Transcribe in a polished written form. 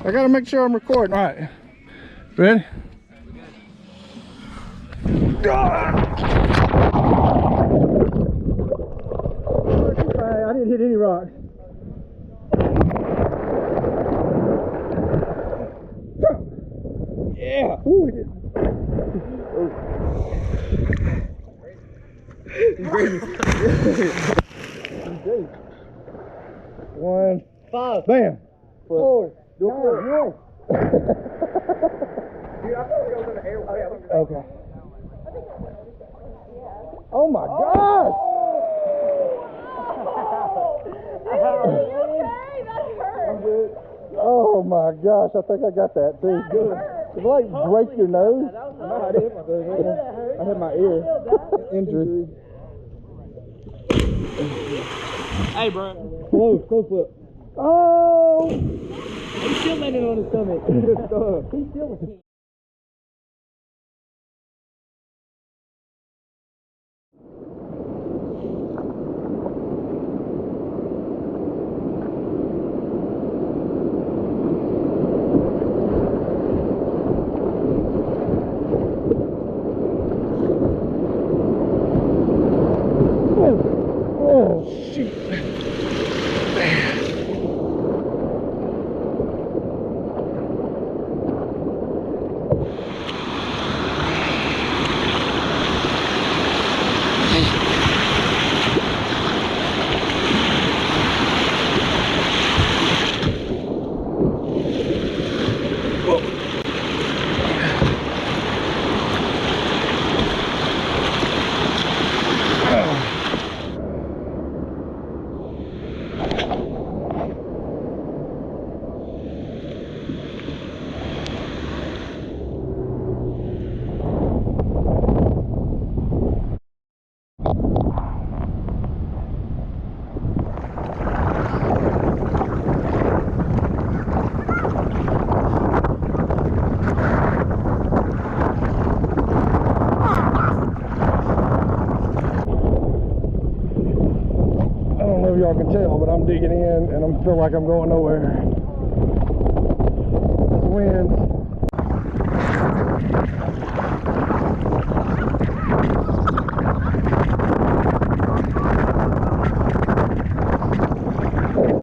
I gotta make sure I'm recording. All right. Ready? I didn't hit any rocks. Yeah. Ooh, One. Five. Bam. Four. Dude, I thought we were in the air. Oh, yeah. Okay. Oh my God! I'm good. Oh my gosh, I think I got that too. Good. Did it like break your nose? No, I didn't. I hit my ear. Injury. Hey, bro. Slow flip. Oh! He's still landing on his stomach. Good stuff. He's still. Oh, shoot. Y'all can tell, but I'm digging in and I feel like I'm going nowhere. This wind